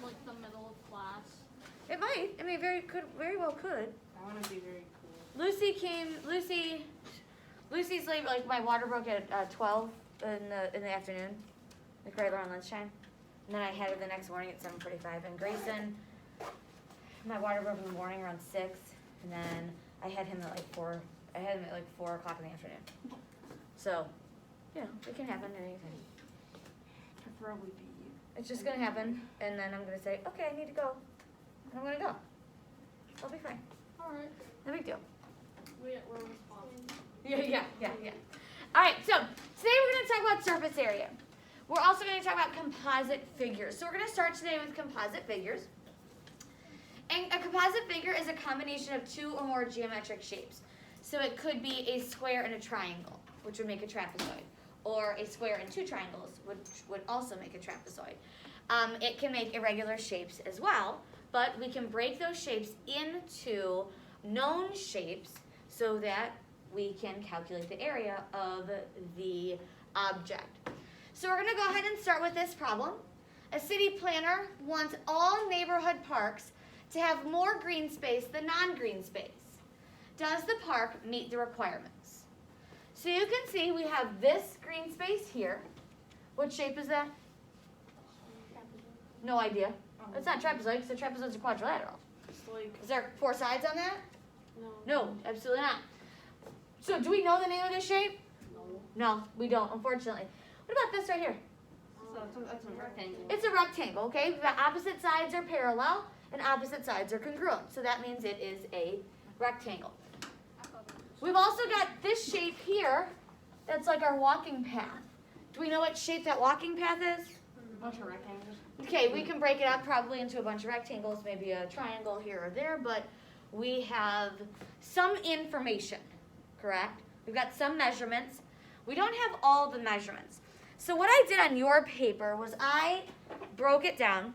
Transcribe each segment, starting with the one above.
like the middle of class. It might. I mean, very well could. I want to be very cool. Lucy's late. Like my water broke at 12 in the afternoon, like right around lunchtime, and then I had her the next morning at 7:45. And Grayson, my water broke in the morning around 6, and then I had him at like 4. I had him at like 4 o'clock in the afternoon. So, you know, it can happen at any time. Preferably be you. It's just gonna happen, and then I'm gonna say, okay, I need to go. And I'm gonna go. I'll be fine. Alright. No big deal. We're responsible. Yeah. All right, so today we're going to talk about surface area. We're also going to talk about composite figures. So we're going to start today with composite figures. And a composite figure is a combination of 2 or more geometric shapes. So it could be a square and a triangle, which would make a trapezoid. Or a square and 2 triangles, which would also make a trapezoid. It can make irregular shapes as well, but we can break those shapes into known shapes so that we can calculate the area of the object. So we're going to go ahead and start with this problem. A city planner wants all neighborhood parks to have more green space than non-green space. Does the park meet the requirements? So you can see we have this green space here. What shape is that? No idea. It's not trapezoid because the trapezoid's a quadrilateral. It's like, Is there 4 sides on that? no. No, absolutely not. So do we know the name of this shape? No. No, we don't, unfortunately. What about this right here? So that's a rectangle. It's a rectangle, okay? The opposite sides are parallel and opposite sides are congruent. So that means it is a rectangle. We've also got this shape here that's like our walking path. Do we know what shape that walking path is? A bunch of rectangles. Okay, we can break it up probably into a bunch of rectangles, maybe a triangle here or there, but we have some information, correct? We've got some measurements. We don't have all the measurements. So what I did on your paper was I broke it down,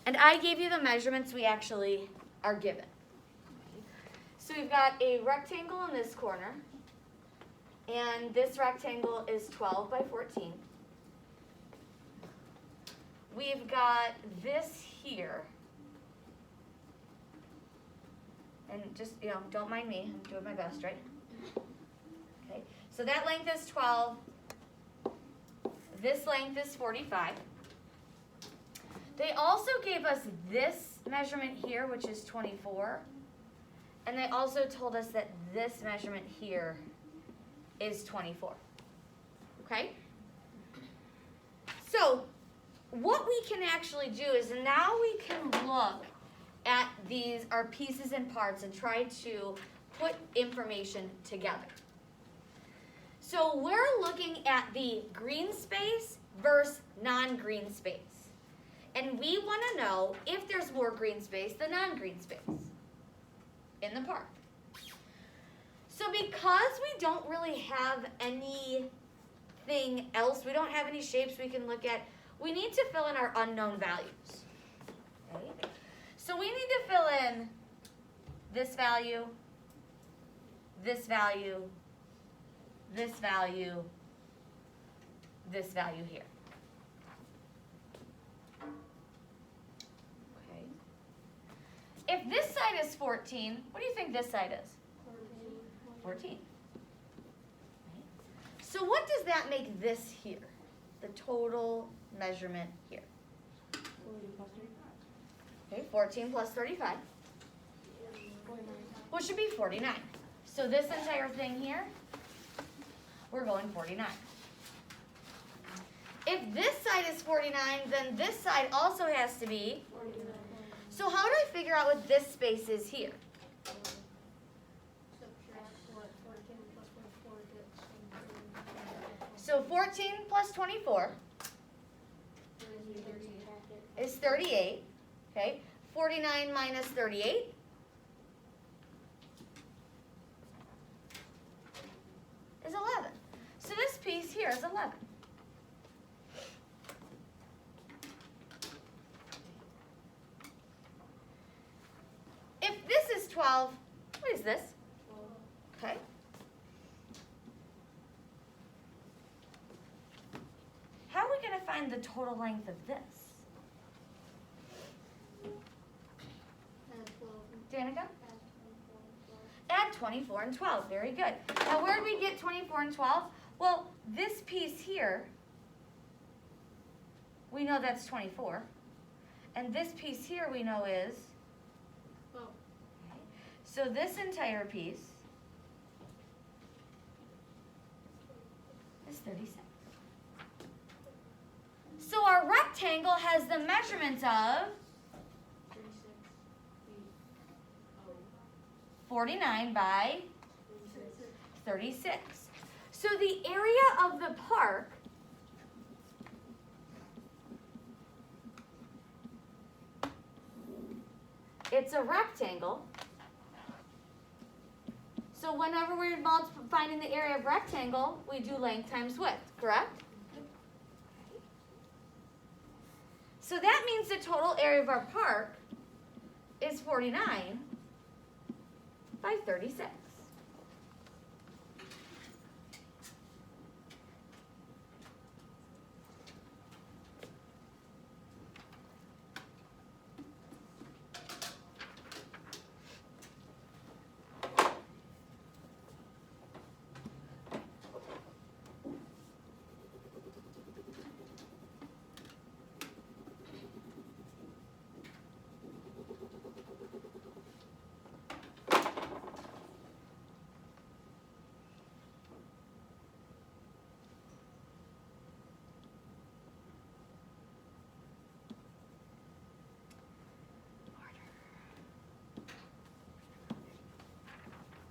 and I gave you the measurements we actually are given. So we've got a rectangle in this corner, and this rectangle is 12 by 14. We've got this here. And just, don't mind me. I'm doing my best, right? Okay. So that length is 12. This length is 45. They also gave us this measurement here, which is 24. And they also told us that this measurement here is 24. Okay? So what we can actually do is now we can look at these, our pieces and parts, and try to put information together. So we're looking at the green space versus non-green space. And we want to know if there's more green space than non-green space in the park. So because we don't really have anything else, we don't have any shapes we can look at, we need to fill in our unknown values. Okay? So we need to fill in this value, this value, this value, this value here. Okay. If this side is 14, what do you think this side is? 14. Right. So what does that make this here? The total measurement here. 14 plus 35. Well, it should be 49. So this entire thing here, we're going 49. If this side is 49, then this side also has to be 49. So how do I figure out what this space is here? So 14 plus 24 is 38. Okay, 49 minus 38 is 11. So this piece here is 11. If this is 12, what is this? Okay. How are we going to find the total length of this? Danica? Add 24 and 12. Very good. Now, where did we get 24 and 12? Well, this piece here, we know that's 24. And this piece here we know is? Oh. Okay. So this entire piece is 36. So our rectangle has the measurements of 36 feet. 49 by 36. 36. So the area of the park it's a rectangle. So whenever we're finding the area of rectangle, we do length times width, correct? So that means the total area of our park is 49 by 36.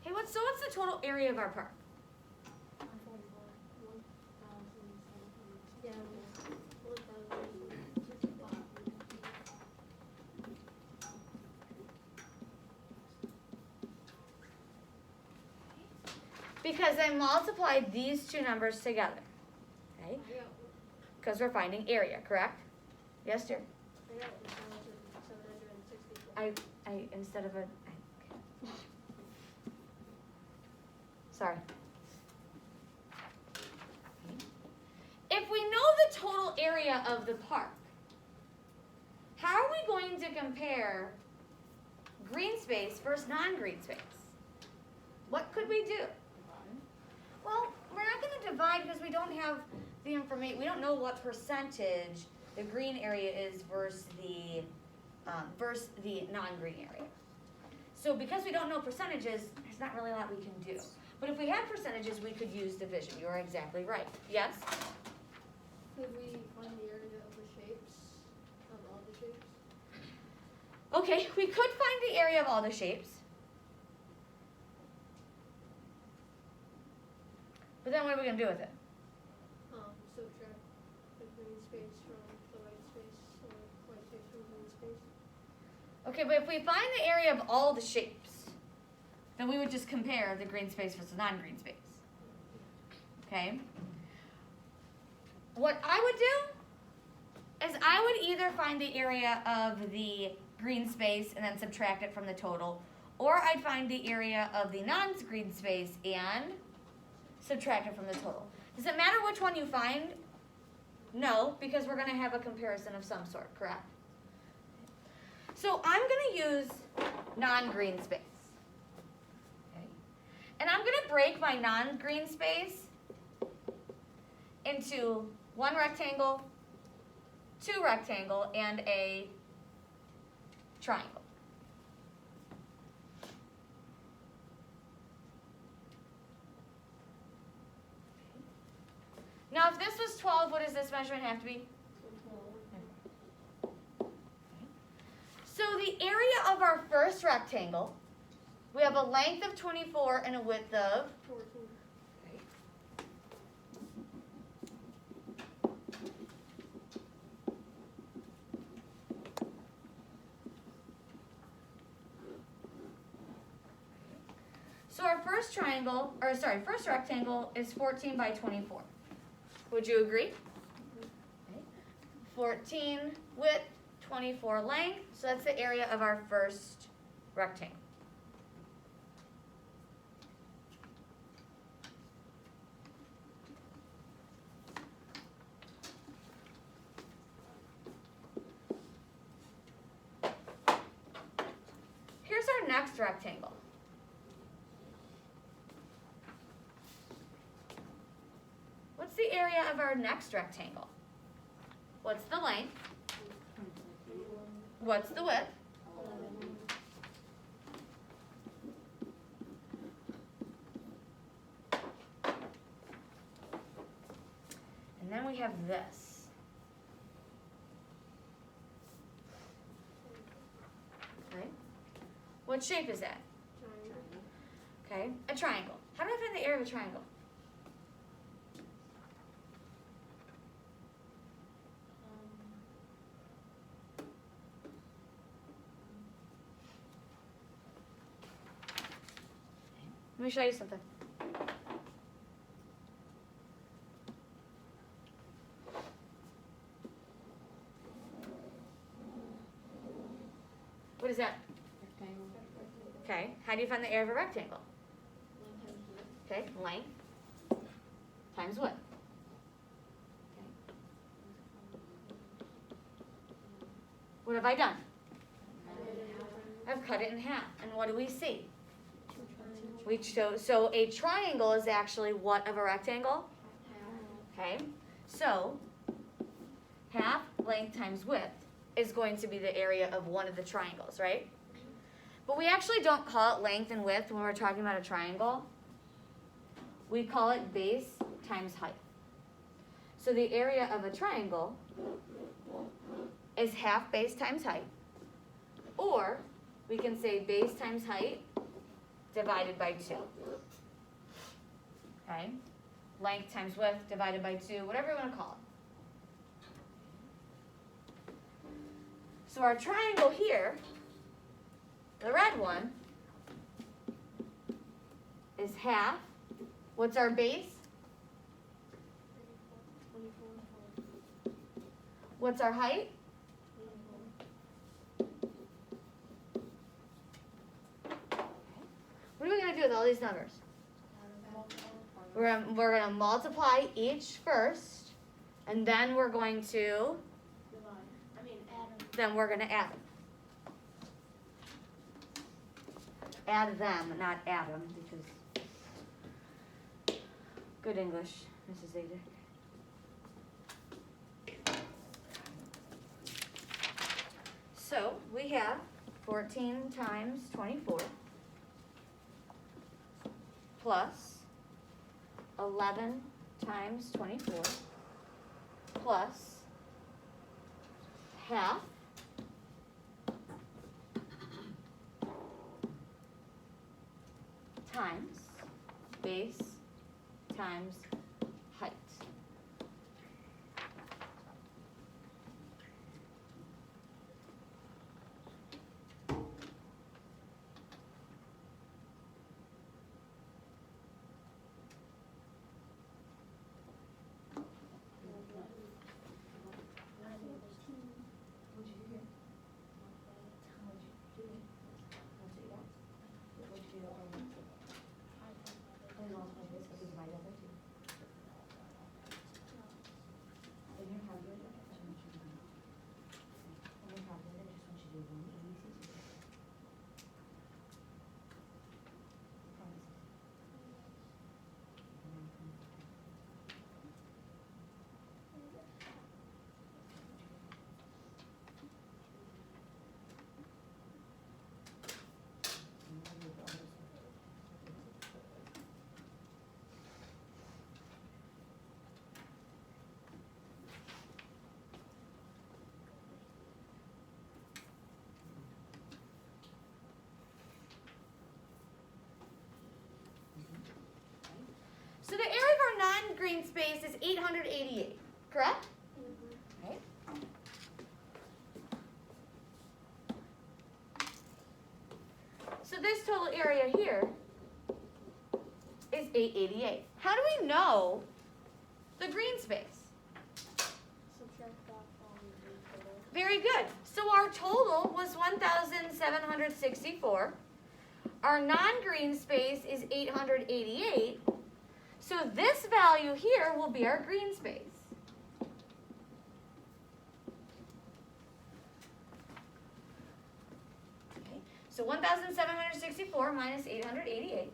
Hey, what's the total area of our park? 1,765. Yeah, 1,065. Because I multiplied these two numbers together, okay? I got Because we're finding area, correct? Yes, dear. 1,764. I instead of a. Sorry. If we know the total area of the park, how are we going to compare green space versus non-green space? What could we do? Well, we're not going to divide because we don't have the information. We don't know what percentage the green area is versus the non-green area. So because we don't know percentages, there's not really a lot we can do. But if we had percentages, we could use division. You're exactly right. Yes? Could we find the area of the shapes? Of all the shapes? Okay, we could find the area of all the shapes. But then what are we going to do with it? Subtract the green space from the white space, or white space from green space. Okay, but if we find the area of all the shapes, then we would just compare the green space versus non-green space. Okay? What I would do is I would either find the area of the green space and then subtract it from the total, or I'd find the area of the non-green space and subtract it from the total. Does it matter which one you find? No, because we're going to have a comparison of some sort, correct? So I'm going to use non-green space. Okay. And I'm going to break my non-green space into one rectangle, two rectangle, and a triangle. Now, if this was 12, what does this measurement have to be? So the area of our first rectangle, we have a length of 24 and a width of 14. So our first first rectangle is 14 by 24. Would you agree? Okay. 14 width, 24 length. So that's the area of our first rectangle. rectangle? What's the area of our next rectangle? What's the length? What's the width? And then we have this. Okay. What shape is that? Okay. A triangle. How do I find the area of a triangle? Let me show you something. What is that? Rectangle. Okay. How do you find the area of a rectangle? Okay. Length times width. Okay. What have I done? I've cut it in half. And what do we see? So a triangle is actually what of a rectangle? Okay. So half length times width is going to be the area of one of the triangles, right? But we actually don't call it length and width when we're talking about a triangle. We call it base times height. So the area of a triangle is half base times height. Or we can say base times height divided by 2. Okay? Length times width divided by 2, whatever you want to call it. So our triangle here, the red one, is half. What's our base? What's our height? What are we going to do with all these numbers? We're going to multiply each first, and then we're going to then we're going to add them. Add them, not add them, because good English, Mrs. Zadick. So we have 14 times 24 plus 11 times 24 plus half times base times height. So the area of our non-green space is 888, correct? Okay. So this total area here is 888. How do we know the green space? Very good. So our total was 1,764. Our non-green space is 888. So this value here will be our green space. Okay. So So 1,764 minus 888.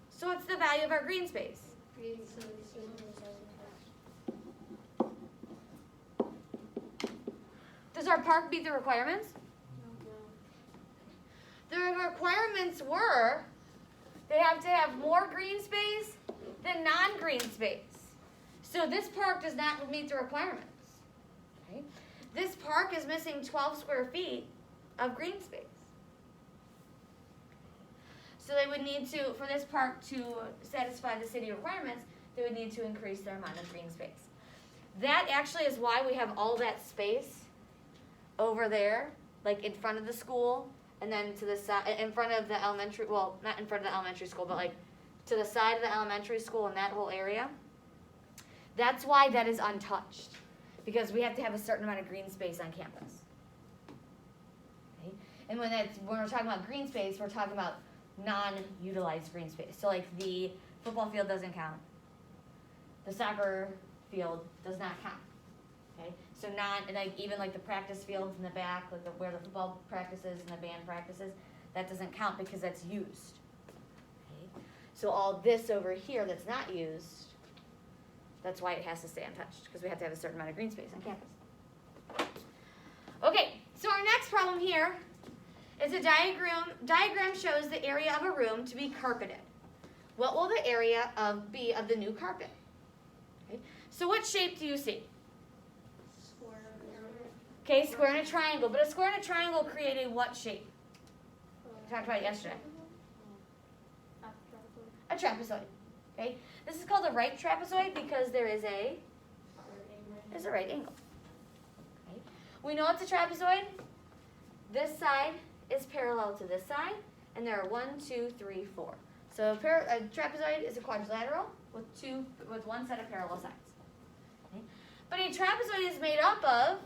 So what's the value of our green space? 377. Does our park meet the requirements? The requirements were they have to have more green space than non-green space. So this park does not meet the requirements. Okay? This park is missing 12 square feet of green space. So they would need to, for this park to satisfy the city requirements, they would need to increase their amount of green space. That actually is why we have all that space over there, like in front of the school, and then to the side, in front of the elementary, well, not in front of the elementary school, but like to the side of the elementary school and that whole area. That's why that is untouched, because we have to have a certain amount of green space on campus. Okay? And when we're talking about green space, we're talking about non-utilized green space. So like the football field doesn't count. The soccer field does not count. Okay? So even like the practice fields in the back, like where the football practices and the band practices, that doesn't count because that's used. Okay? So all this over here that's not used, that's why it has to stay untouched, because we have to have a certain amount of green space on campus. Okay, so our next problem here is a diagram. Diagram shows the area of a room to be carpeted. What will the area be of the new carpet? Okay. So what shape do you see? Square. Okay, square and a triangle. But a square and a triangle create a what shape? We talked about it yesterday. A trapezoid. Okay. This is called a right trapezoid because there's a right angle. Okay. We know it's a trapezoid. This side is parallel to this side, and there are 1, 2, 3, 4. So a trapezoid is a quadrilateral with one set of parallel sides. Okay. But a trapezoid is made up of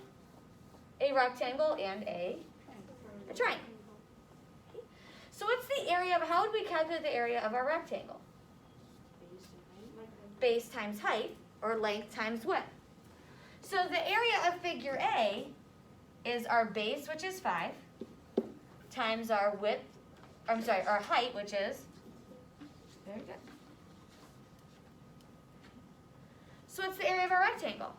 a rectangle and a triangle. Okay. So what's the area of, how would we calculate the area of our rectangle? Base times height, or length times width. So the area of figure A is our base, which is 5, times our width, our height, which is, very good. So what's the area of our rectangle?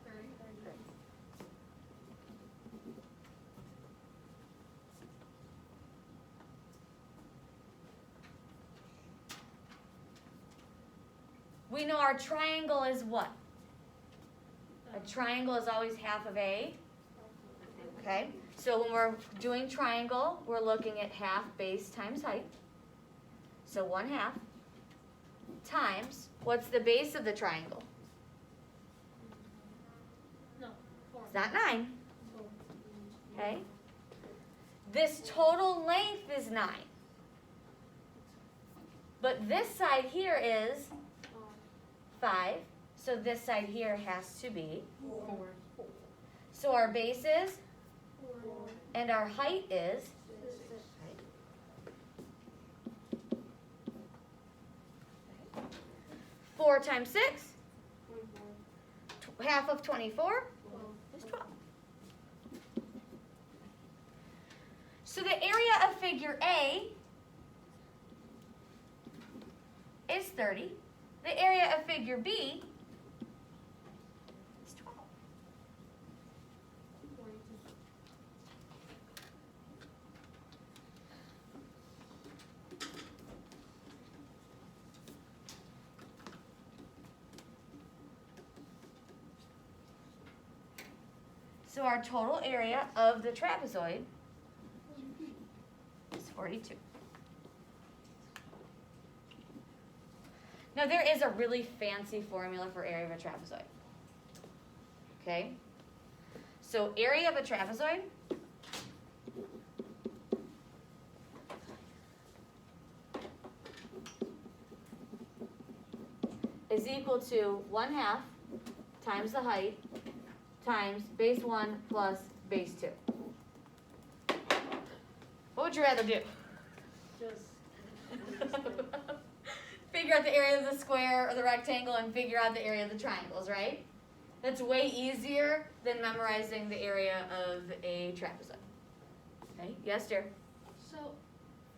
We know our triangle is what? A triangle is always half of a. Okay, so when we're doing triangle, we're looking at half base times height. So 1/2 times, what's the base of the triangle? No, 4. It's not 9. Okay, this total length is 9. But this side here is 5, so this side here has to be 4. So our base is, 4. and our height is, 6. 4 times 6, 24. half of 24 12. is 12. So the area of figure A is 30. The area of figure B is 12. 42. So our total area of the trapezoid is 42. Now there is a really fancy formula for area of a trapezoid. Okay? So area of a trapezoid is equal to 1/2 times the height times base 1 plus base 2. What would you rather do? Just Figure out the area of the square or the rectangle and figure out the area of the triangles, right? That's way easier than memorizing the area of a trapezoid. Okay, yes, dear? so,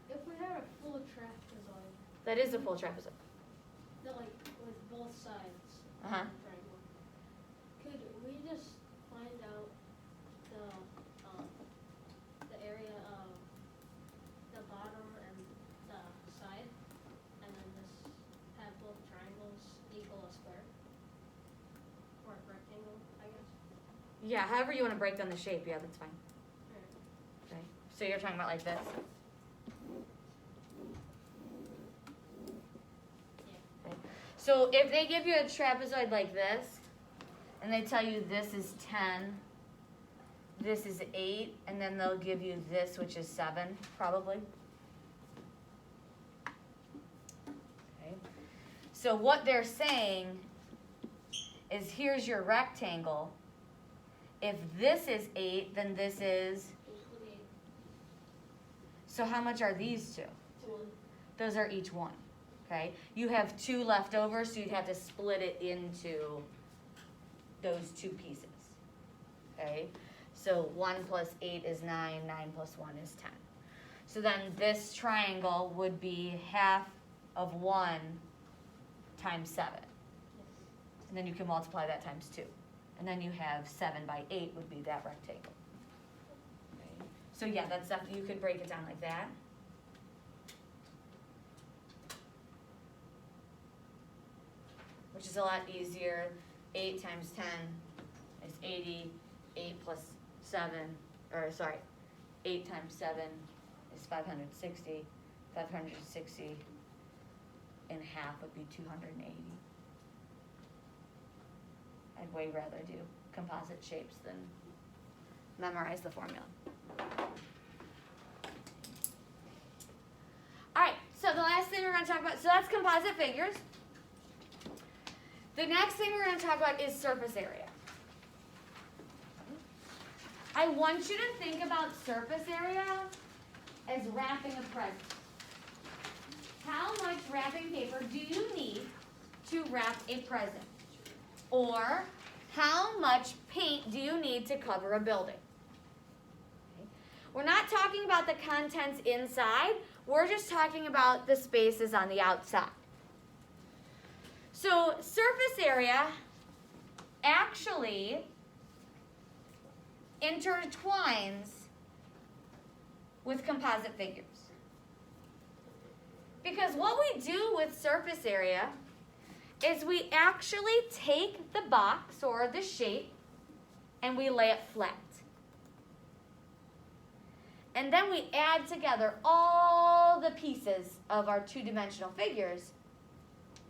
if we had a full trapezoid, That is a full trapezoid. that like with both sides Uh-huh. of the triangle, could we just find out the area of the bottom and the side, and then just have both triangles equal a square or a rectangle, I guess? Yeah, however you want to break down the shape, yeah, that's fine. Alright. Okay. So you're talking about like this. Okay. So if they give you a trapezoid like this, and they tell you this is 10, this is 8, and then they'll give you this, which is 7, probably. Okay. So what they're saying is here's your rectangle. If this is 8, then this is, Equal to 8. so how much are these two? 1. Those are each 1, okay? You have 2 left over, so you'd have to split it into those 2 pieces, okay? So 1 plus 8 is 9, 9 plus 1 is 10. So then this triangle would be half of 1 times 7. And then you can multiply that times 2. And then you have 7 by 8 would be that rectangle. Okay. So yeah, that's stuff, you could break it down like that. Which is a lot easier. 8 times 10 is 80. 8 plus 7, or sorry, 8 times 7 is 560. 560 in half would be 280. I'd way rather do composite shapes than memorize the formula. All right, so the last thing we're going to talk about, so that's composite figures. The next thing we're going to talk about is surface area. I want you to think about surface area as wrapping a present. How much wrapping paper do you need to wrap a present? Or how much paint do you need to cover a building? Okay. We're not talking about the contents inside. We're just talking about the spaces on the outside. So surface area actually intertwines with composite figures. Because what we do with surface area is we actually take the box or the shape and we lay it flat. And then we add together all the pieces of our two-dimensional figures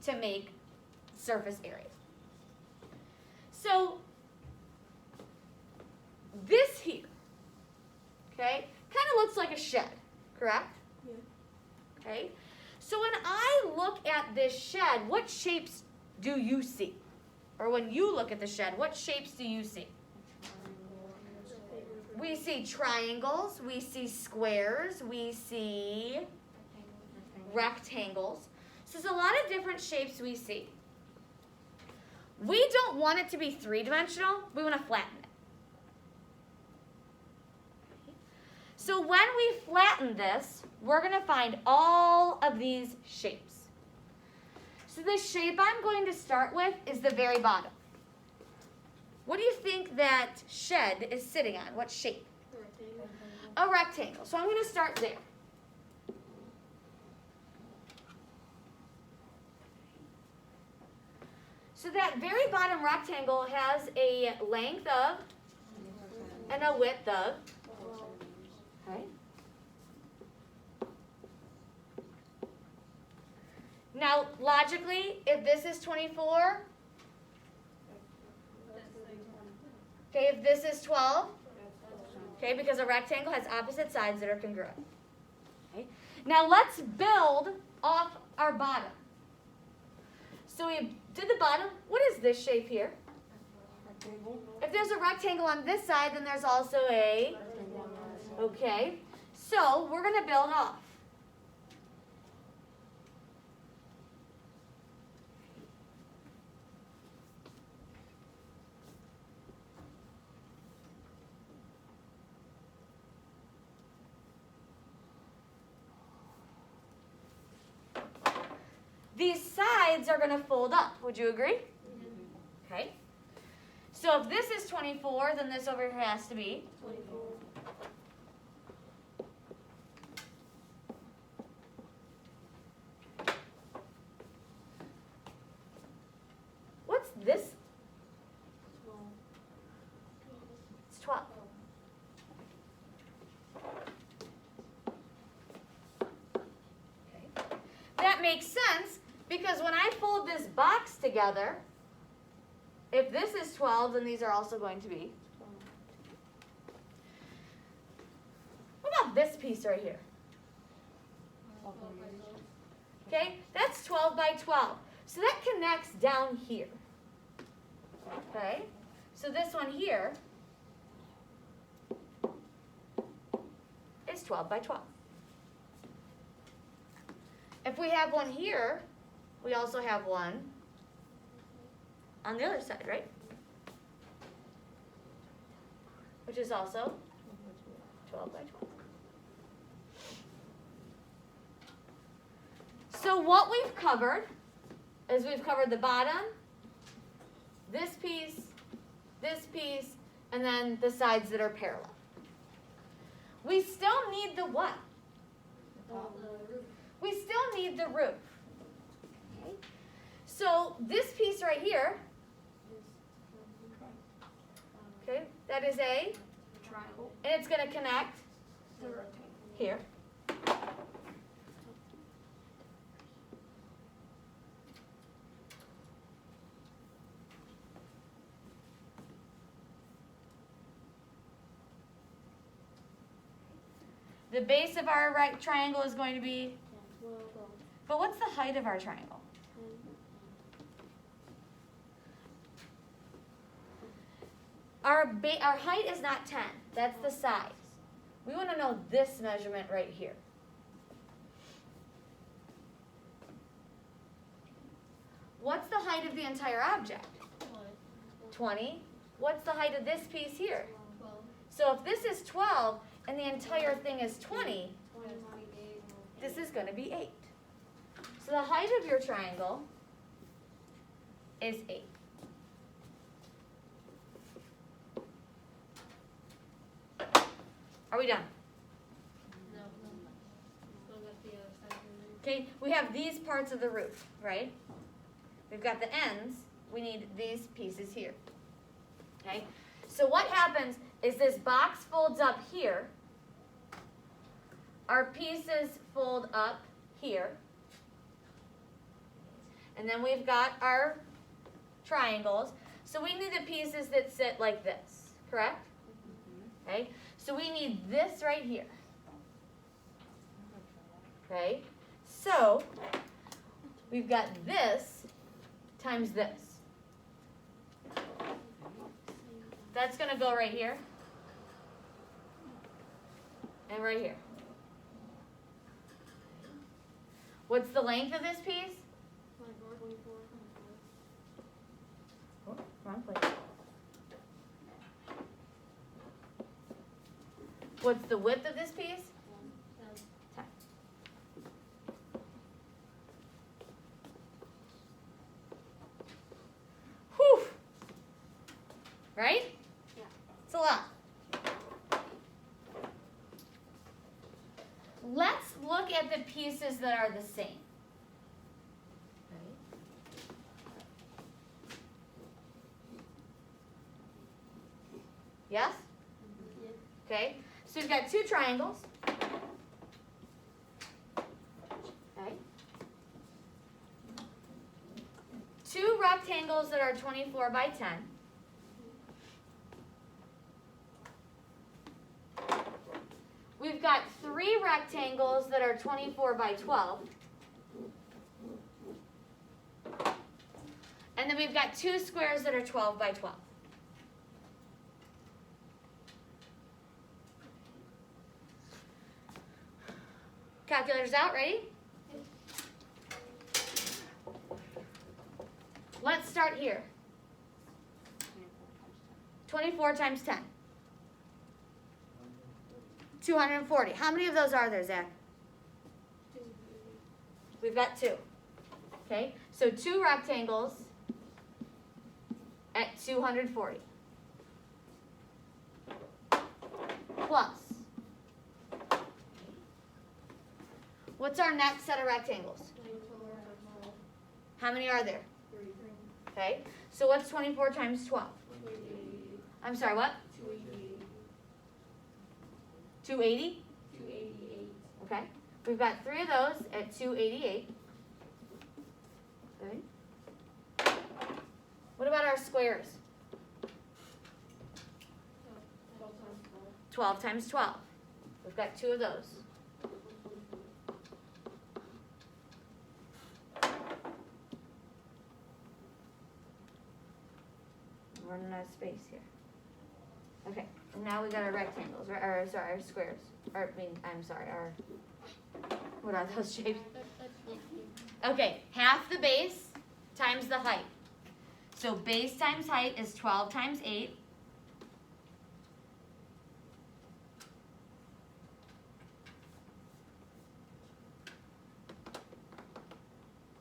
to make surface area. So this here, okay, kind of looks like a shed, correct? Yeah. Okay. So when I look at this shed, what shapes do you see? Or when you look at the shed, what shapes do you see? We see triangles, we see squares, we see rectangles. So there's a lot of different shapes we see. We don't want it to be three-dimensional, we want to flatten it. So when we flatten this, we're going to find all of these shapes. So the shape I'm going to start with is the very bottom. What do you think that shed is sitting on? What shape? Rectangle. A rectangle. So I'm going to start there. So that very bottom rectangle has a length of and a width of. Okay. Now, logically, if this is 24, okay, if this is 12, okay, because a rectangle has opposite sides that are congruent. Okay. Now, let's build off our bottom. So we did the bottom. What is this shape here? Rectangle. If there's a rectangle on this side, then there's also a, okay. So we're going to build off. These sides are going to fold up. Would you agree? Okay. So if this is 24, then this over here has to be 24. What's this? 12. It's 12. Okay. That makes sense because when I fold this box together, if this is 12, then these are also going to be. What about this piece right here? 12 by 12. Okay, that's 12 by 12. So that connects down here. Okay, so this one here is 12 by 12. If we have one here, we also have one on the other side, right? Which is also 12 by 12. So what we've covered is we've covered the bottom, this piece, and then the sides that are parallel. We still need the what? The roof. We still need the roof. Okay. So this piece right here, okay, that is a, Triangle. and it's going to connect The rectangle. here. The base of our right triangle is going to be, 12. but what's the height of our triangle? Our height is not 10. That's the size. We want to know this measurement right here. What's the height of the entire object? 20. What's the height of this piece here? 12. So if this is 12 and the entire thing is 20, 28. this is going to be 8. So the height of your triangle is 8. Are we done? No. Still got the other side of Okay, we have these parts of the roof, right? We've got the ends. We need these pieces here. Okay, so what happens is this box folds up here. Our pieces fold up here. And then we've got our triangles. So we need the pieces that sit like this, correct? Okay, so we need this right here. Okay, so we've got this times this. That's going to go right here and right here. What's the length of this piece? 24. Oh, wrong place. What's the width of this piece? 10. Whew. Right? Yeah. It's a lot. Let's look at the pieces that are the same. Yes? Okay. So we've got two triangles. Okay. Two rectangles that are 24 by 10. We've got three rectangles that are 24 by 12. And then we've got two squares that are 12 by 12. calculators out. Ready? Let's start here. 24 times 10. 240. How many of those are there, Zach? We've got 2. Okay, so 2 rectangles at 240. Plus, what's our next set of rectangles? How many are there? 3. Okay, so what's 24 times 12? I'm sorry, what? 280? 288. Okay, we've got 3 of those at 288. Okay. What about our squares? 12 times 12. We've got 2 of those. I'm running out of space here. Okay, and now we got our rectangles, or sorry, our squares. What are those shapes? Okay, half the base times the height. So base times height is 12 times 8.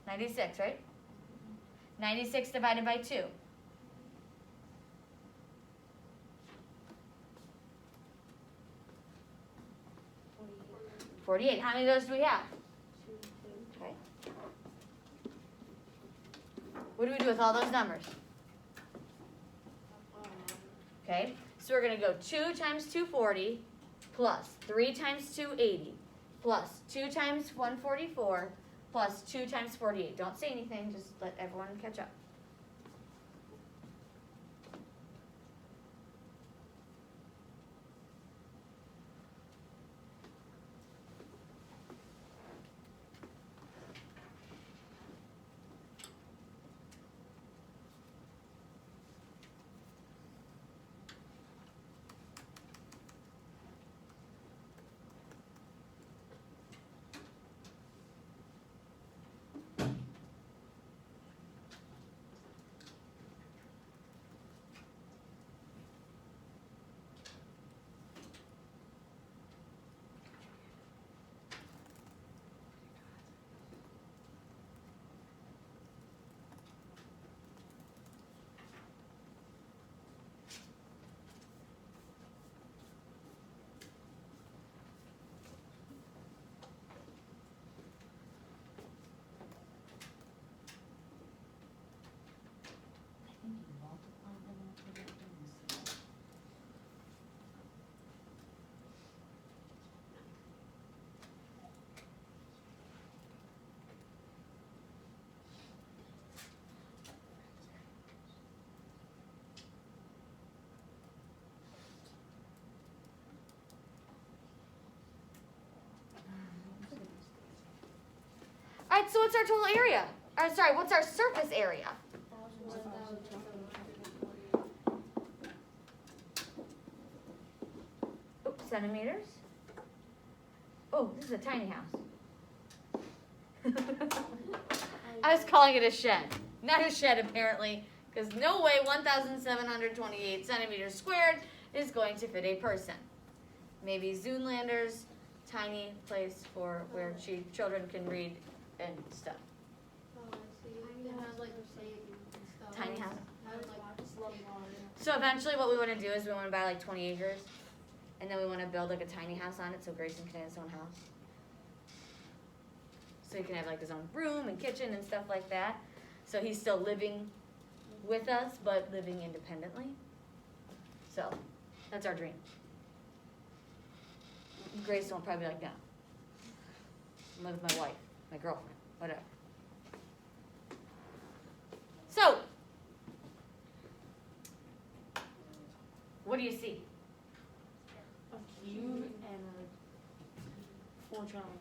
$96, right? 96 divided by 2. 48. How many of those do we have? 2. Okay. What do we do with all those numbers? Okay, so we're going to go 2 times 240 plus 3 times 280 plus 2 times 144 plus 2 times 48. Don't say anything, just let everyone catch up. All right, so what's our total area? Sorry, what's our surface area? 1,740. Oops, centimeters. Oh, this is a tiny house. I was calling it a shed. Not a shed, apparently, because no way 1,728 centimeters squared is going to fit a person. Maybe Zoolander,'s tiny place for where children can read and stuff. Oh, I see. It has like a shade and stuff. Tiny house. It has like slum water. So eventually what we want to do is we want to buy like 20 acres, and then we want to build like a tiny house on it so Grayson can have his own house. So he can have like his own room and kitchen and stuff like that. So he's still living with us, but living independently. So that's our dream. Grayson will probably be like, no. I'm with my wife, my girlfriend, whatever. So, what do you see? A cube and 4 triangles.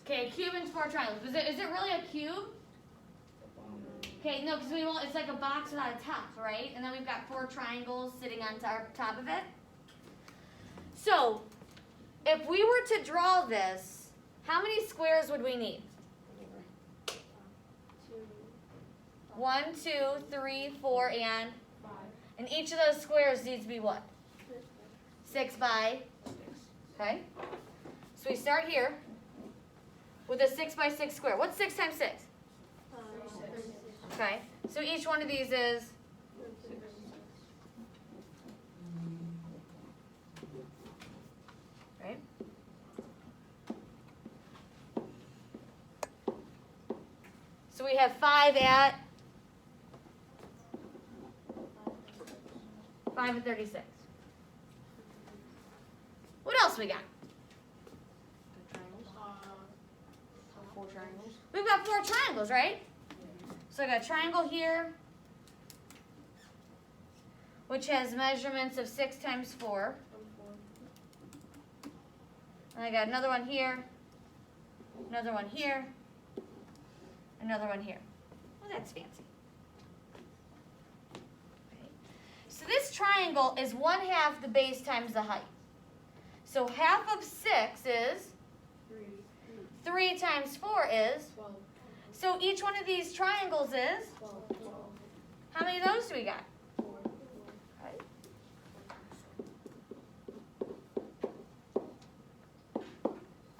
Okay, a cube and 4 triangles. Is it really a cube? Okay, no, because it's like a box without a top, right? And then we've got 4 triangles sitting on top of it. So, if we were to draw this How many squares would we need? 1, 2, 3, 4, and 5. and each of those squares needs to be what? 6 by, okay? So we start here with a 6 by 6 square. What's 6 times 6? Okay, so each one of these is, right? So we have 5 at 5 and 36. What else we got? Four triangles. We've got 4 triangles, right? So I got a triangle here, which has measurements of 6 times 4. And I got another one here, another one here, another one here. Well, that's fancy. Okay. So this triangle is 1/2 the base times the height. So half of 6 is 3 times 4 is. 12. So each one of these triangles is. 12. How many of those do we got? Right.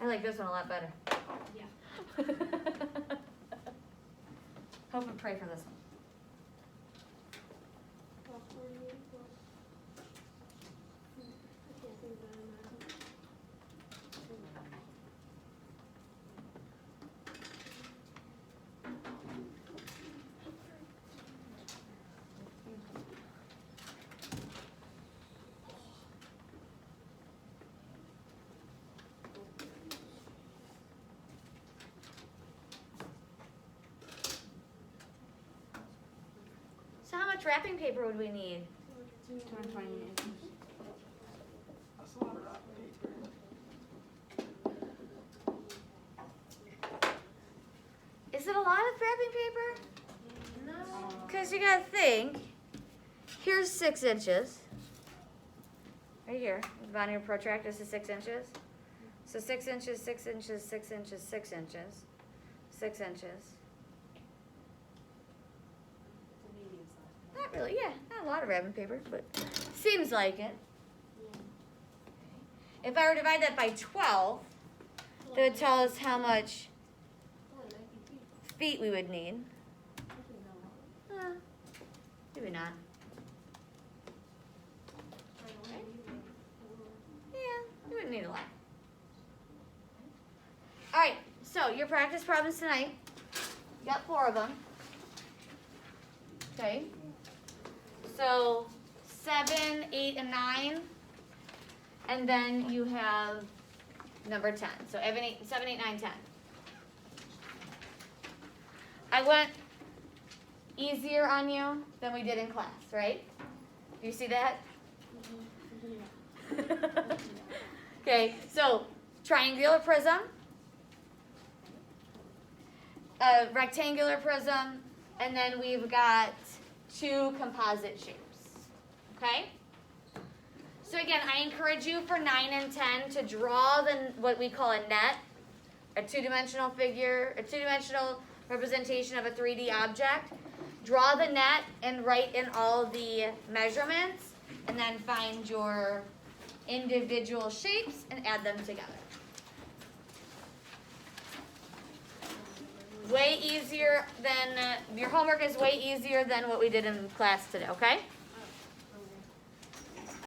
I like this one a lot better. Yeah. Hope and pray for this one. So how much wrapping paper would we need? 220 inches. That's a lot of wrapping paper. Is it a lot of wrapping paper? No. Because you gotta think, here's 6 inches. Right here, the bottom of your protractor is 6 inches. So 6 inches, 6 inches, 6 inches, 6 inches, 6 inches. Not really, yeah, not a lot of wrapping paper, but seems like it. If I were to divide that by 12, that would tell us how much feet we would need. Maybe not. Yeah, you wouldn't need a lot. All right, so your practice problems tonight. You got 4 of them. Okay. So 7, 8, and 9. And then you have number 10. So 7, 8, 9, 10. I went easier on you than we did in class, right? Do you see that? Okay, so triangular prism, a rectangular prism, and then we've got 2 composite shapes. Okay? So again, I encourage you for 9 and 10 to draw what we call a net, a 2-dimensional figure, a 2-dimensional representation of a 3D object. Draw the net and write in all the measurements, and then find your individual shapes and add them together. Way easier than, your homework is way easier than what we did in class today, okay?